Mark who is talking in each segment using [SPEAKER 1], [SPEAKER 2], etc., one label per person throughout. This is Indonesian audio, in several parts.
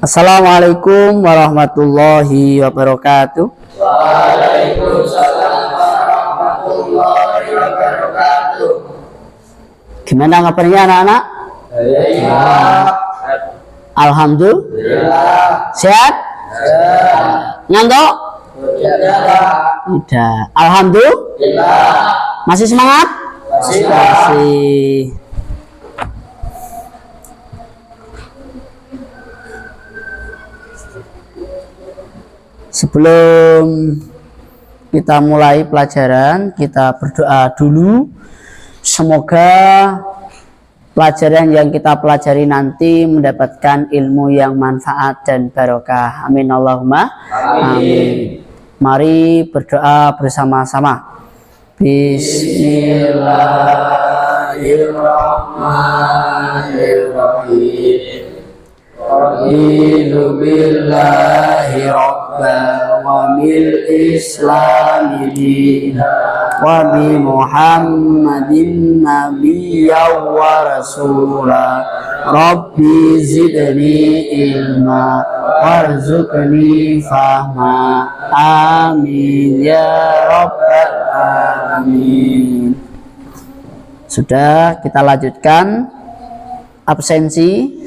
[SPEAKER 1] Assalamualaikum warahmatullahi wabarakatuh.
[SPEAKER 2] Waalaikumsalam warahmatullahi wabarakatuh.
[SPEAKER 1] Gimana kabarnya anak-anak?
[SPEAKER 2] Ya.
[SPEAKER 1] Alhamdulillah. Sehat? Ngantuk? Udah. Alhamdulillah. Masih semangat? Masih. Sebelum kita mulai pelajaran, kita berdoa dulu. Semoga pelajaran yang kita pelajari nanti mendapatkan ilmu yang manfaat dan barokah. Amin Allahumma amin. Mari berdoa bersama-sama. Bismillahirrahmanirrahim. Raditu billahi rabban wa bil islami dinan wa bi muhammadin nabiyyan wa rasula. Rabbi zidni ilma warzuqni fahma. Amin ya rabbal alamin. Sudah, kita lanjutkan absensi.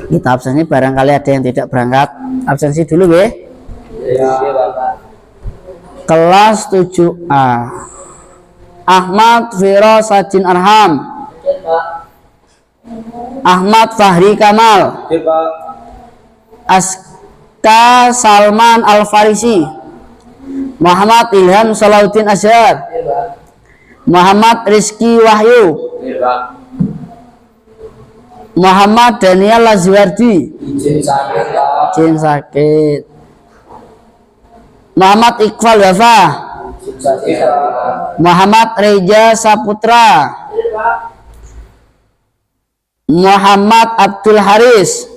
[SPEAKER 1] Kita absensi, barangkali ada yang tidak berangkat. Absensi dulu ya. Kelas 7A. Ahmad Firasajin Arham. Ahmad Fahri Kamal. Aska Salman Al-Farisi. Muhammad Ilham Salahuddin Azhar. Muhammad Rizky Wahyu. Muhammad Daniel Lazwardi. Izin sakit. Muhammad Iqbal Wafa. Muhammad Reja Saputra. Muhammad Abdul Haris.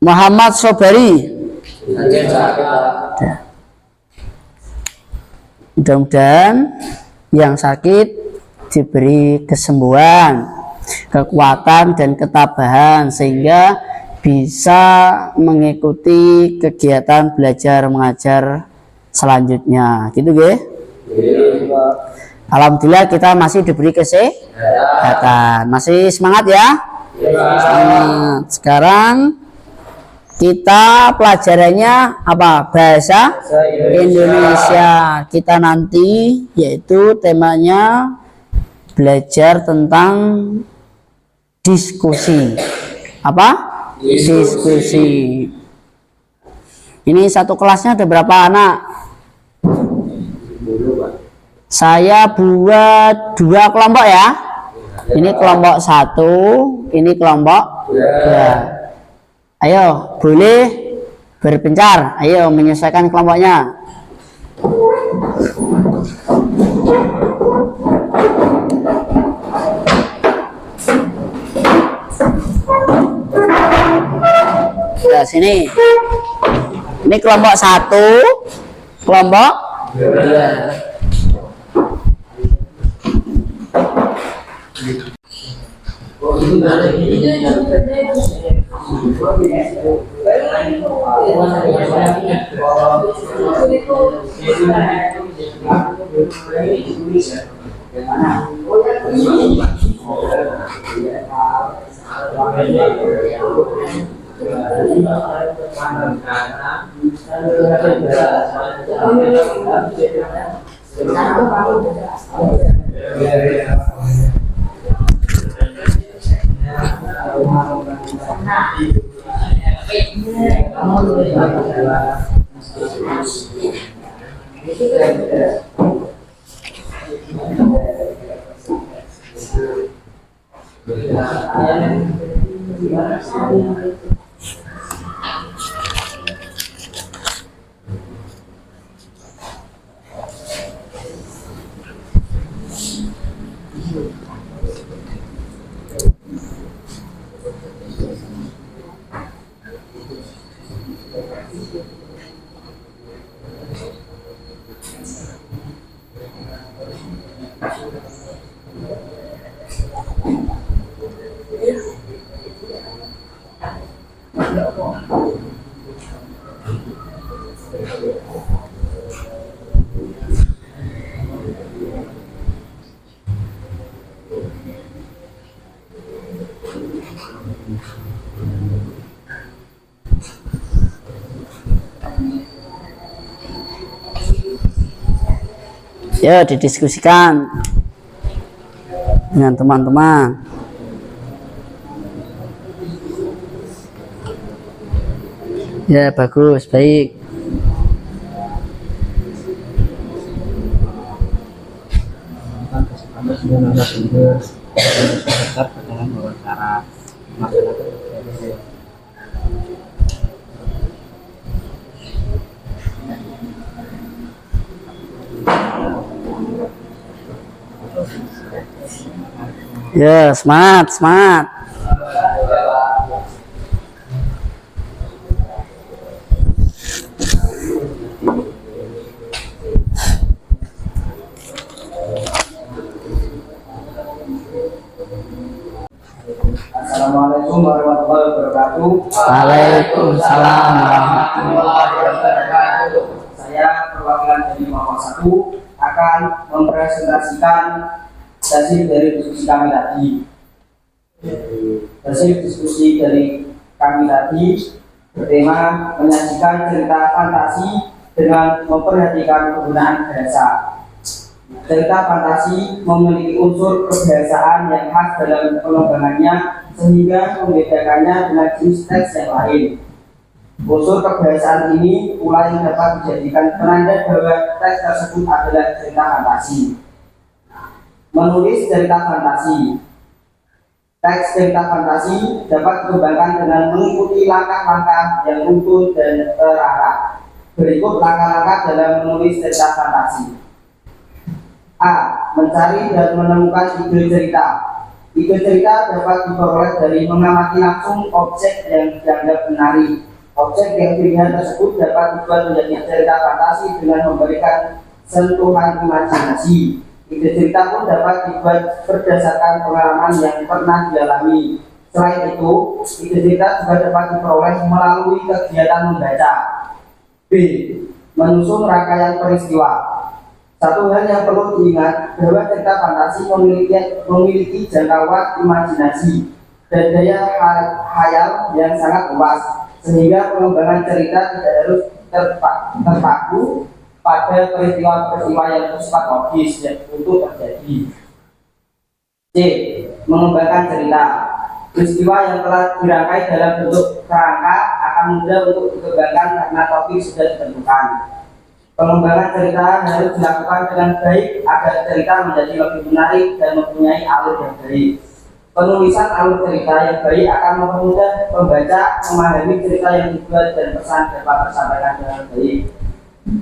[SPEAKER 1] Muhammad Sobari. Mudah-mudahan yang sakit diberi kesembuhan, kekuatan dan ketabahan sehingga bisa mengikuti kegiatan belajar mengajar selanjutnya. Gitu ge? Alhamdulillah kita masih diberi kesehatan. Masih semangat ya? Semangat. Sekarang kita pelajarannya apa? Bahasa Indonesia. Kita nanti yaitu temanya belajar tentang diskusi. Apa? Diskusi. Ini satu kelasnya ada berapa anak? Saya buat 2 kelompok ya. Ini kelompok 1, ini kelompok 2. Ayo, boleh berpencar. Ayo, menyesuaikan kelompoknya. Nah, sini. Ini kelompok 1, kelompok 2. Ya, didiskusikan dengan teman-teman. Ya, bagus, baik. Ya, semangat, semangat.
[SPEAKER 2] Assalamualaikum warahmatullahi wabarakatuh.
[SPEAKER 1] Waalaikumsalam warahmatullahi
[SPEAKER 2] wabarakatuh. Saya perwakilan dari kelompok 1 akan mempresentasikan hasil dari diskusi kami tadi. Hasil diskusi dari kami tadi bertema menyajikan cerita fantasi dengan memperhatikan penggunaan bahasa. Cerita fantasi memiliki unsur kebahasaan yang khas dalam pengembangannya sehingga membedakannya dengan jenis teks yang lain. Unsur kebahasaan ini pula yang dapat dijadikan penanda bahwa teks tersebut adalah cerita fantasi. Menulis cerita fantasi. Teks cerita fantasi dapat dikembangkan dengan mengikuti langkah-langkah yang runtun dan terarah. Berikut langkah-langkah dalam menulis cerita fantasi. A. Mencari dan menemukan ide cerita. Ide cerita dapat diperoleh dari mengamati langsung objek yang dianggap menarik. Objek yang dilihat tersebut dapat dibuat menjadi cerita fantasi dengan memberikan sentuhan imajinasi. Ide cerita pun dapat dibuat berdasarkan pengalaman yang pernah dialami. Selain itu, ide cerita juga dapat diperoleh melalui kegiatan membaca. B. Menyusun rangkaian peristiwa. Satu hal yang perlu diingat bahwa cerita fantasi memiliki jangkauan imajinasi dan daya khayal yang sangat luas, sehingga pengembangan cerita tidak harus terpaku pada peristiwa-peristiwa yang bersifat logis yang untuk terjadi. C. Mengembangkan cerita. Peristiwa yang telah dirangkai dalam bentuk kerangka akan mudah untuk dikembangkan karena topik sudah ditentukan. Pengembangan cerita harus dilakukan dengan baik agar cerita menjadi lebih menarik dan mempunyai alur yang baik. Penulisan alur cerita yang baik akan mempermudah pembaca memahami cerita yang dibuat dan pesan dapat tersampaikan dengan baik.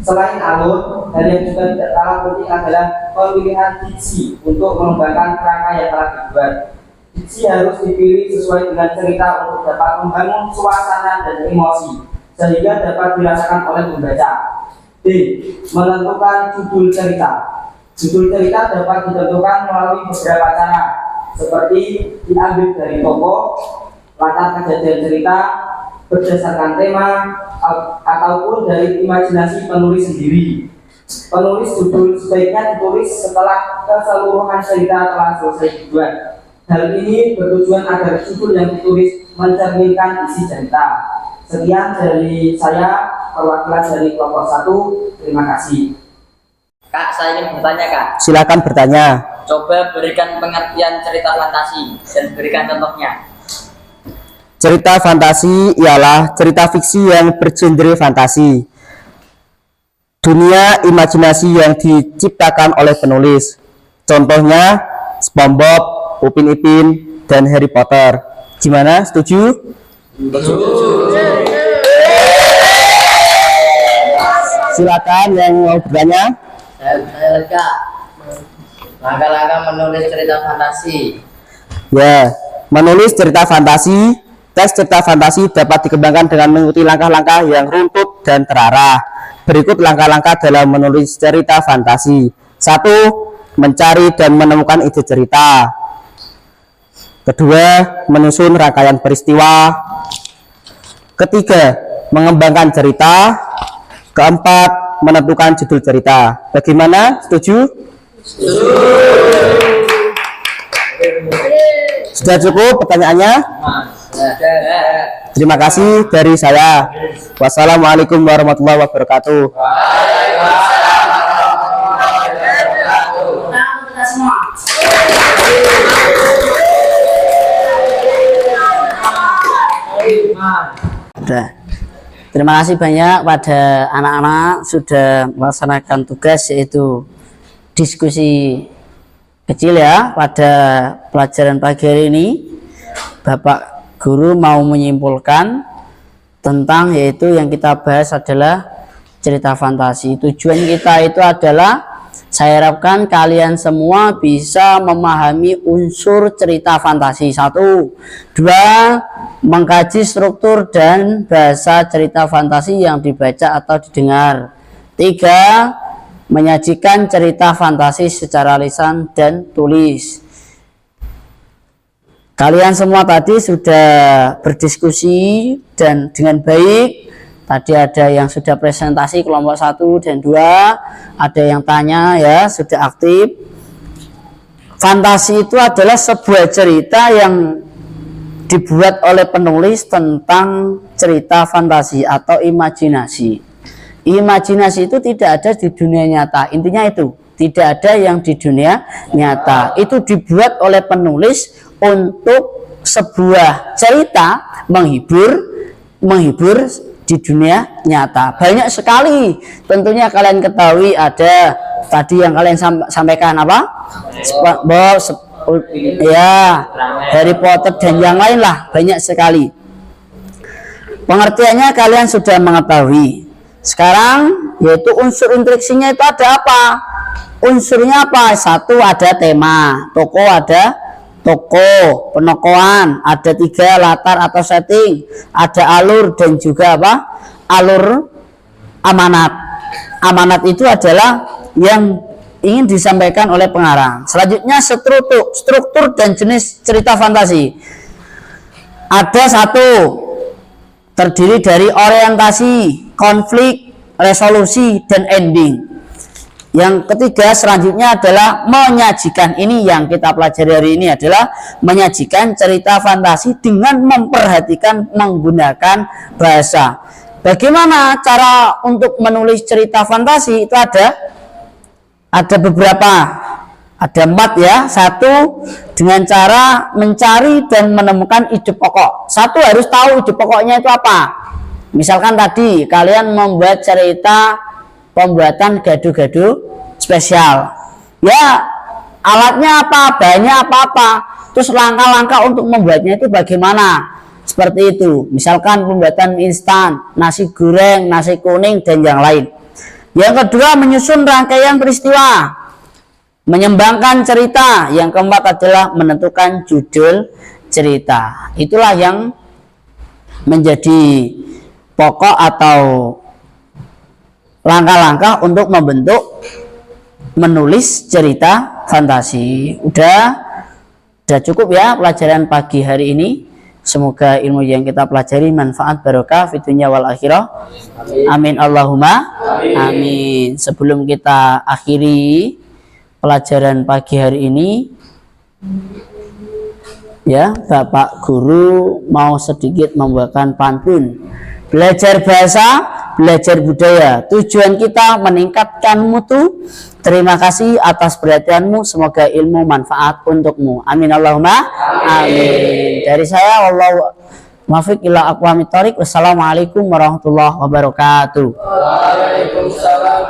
[SPEAKER 2] Selain alur, hal yang juga tidak kalah penting adalah pemilihan diksi untuk mengembangkan kerangka yang telah dibuat. Diksi harus dipilih sesuai dengan cerita untuk dapat membangun suasana dan emosi sehingga dapat dirasakan oleh pembaca. D. Menentukan judul cerita. Judul cerita dapat ditentukan melalui beberapa cara, seperti diambil dari tokoh, latar kejadian cerita, berdasarkan tema, ataupun dari imajinasi penulis sendiri. Penulis judul sebaiknya ditulis setelah keseluruhan cerita telah selesai dibuat. Hal ini bertujuan agar judul yang ditulis mencerminkan isi cerita. Sekian dari saya, perwakilan dari kelompok 1. Terima kasih.
[SPEAKER 3] Kak, saya ingin bertanya, Kak.
[SPEAKER 1] Silakan bertanya.
[SPEAKER 3] Coba berikan pengertian cerita fantasi dan berikan contohnya.
[SPEAKER 1] Cerita fantasi ialah cerita fiksi yang bergenre fantasi. Dunia imajinasi yang diciptakan oleh penulis. Contohnya SpongeBob, Upin Ipin, dan Harry Potter. Gimana? Setuju? Silakan yang mau bertanya.
[SPEAKER 3] Saya Kak. Langkah-langkah menulis cerita fantasi.
[SPEAKER 1] Ya, menulis cerita fantasi. Teks cerita fantasi dapat dikembangkan dengan mengikuti langkah-langkah yang runtut dan terarah. Berikut langkah-langkah dalam menulis cerita fantasi. 1. mencari dan menemukan ide cerita. Kedua, menyusun rangkaian peristiwa. Ketiga, mengembangkan cerita. Keempat, menentukan judul cerita. Bagaimana? Setuju? Sudah cukup pertanyaannya? Terima kasih dari saya. Wassalamualaikum warahmatullahi wabarakatuh.
[SPEAKER 4] Sudah. Terima kasih banyak pada anak-anak sudah melaksanakan tugas, yaitu diskusi kecil ya pada pelajaran pagi hari ini. Bapak guru mau menyimpulkan tentang, yaitu yang kita bahas adalah cerita fantasi. Tujuan kita itu adalah, saya harapkan kalian semua bisa memahami unsur cerita fantasi. 1, 2, mengkaji struktur dan bahasa cerita fantasi yang dibaca atau didengar. 3, menyajikan cerita fantasi secara lisan dan tulis. Kalian semua tadi sudah berdiskusi dan dengan baik. Tadi ada yang sudah presentasi kelompok 1 dan 2, ada yang tanya ya, sudah aktif. Fantasi itu adalah sebuah cerita yang dibuat oleh penulis tentang cerita fantasi atau imajinasi. Imajinasi itu tidak ada di dunia nyata. Intinya itu, tidak ada yang di dunia nyata. Itu dibuat oleh penulis untuk sebuah cerita menghibur di dunia nyata. Banyak sekali tentunya kalian ketahui, ada tadi yang kalian sampaikan apa? SpongeBob, ya, Harry Potter dan yang lain lah, banyak sekali. Pengertiannya kalian sudah mengetahui. Sekarang yaitu unsur instruksinya itu ada apa? Unsurnya apa? 1, ada tema, tokoh ada toko, penokohan, ada 3 latar atau setting, ada alur dan juga apa? Alur amanat. Amanat itu adalah yang ingin disampaikan oleh pengarang. Selanjutnya struktur dan jenis cerita fantasi. Ada 1, terdiri dari orientasi, konflik, resolusi, dan ending. Yang ketiga selanjutnya adalah menyajikan. Ini yang kita pelajari hari ini adalah menyajikan cerita fantasi dengan memperhatikan menggunakan bahasa. Bagaimana cara untuk menulis cerita fantasi? Itu ada beberapa, ada 4 ya. 1, dengan cara mencari dan menemukan ide pokok. 1, harus tahu ide pokoknya itu apa. Misalkan tadi kalian membuat cerita pembuatan gado-gado spesial, ya alatnya apa, bahannya apa-apa, terus langkah-langkah untuk membuatnya itu bagaimana, seperti itu. Misalkan pembuatan instan, nasi goreng, nasi kuning, dan yang lain. Yang kedua, menyusun rangkaian peristiwa, mengembangkan cerita. Yang keempat adalah menentukan judul cerita. Itulah yang menjadi pokok atau langkah-langkah untuk membentuk menulis cerita fantasi. Udah cukup ya pelajaran pagi hari ini. Semoga ilmu yang kita pelajari manfaat barokah fid dunya wal akhirah. Amin Allahumma amin. Sebelum kita akhiri pelajaran pagi hari ini, ya, Bapak Guru mau sedikit membawakan pantun. Belajar bahasa, belajar budaya. Tujuan kita meningkatkan mutu. Terima kasih atas perhatianmu. Semoga ilmu manfaat untukmu. Amin Allahumma amin. Dari saya, wallahu muwaffiq ila aqwamit thoriq. Wassalamualaikum warahmatullahi wabarakatuh.
[SPEAKER 2] Waalaikumsalam.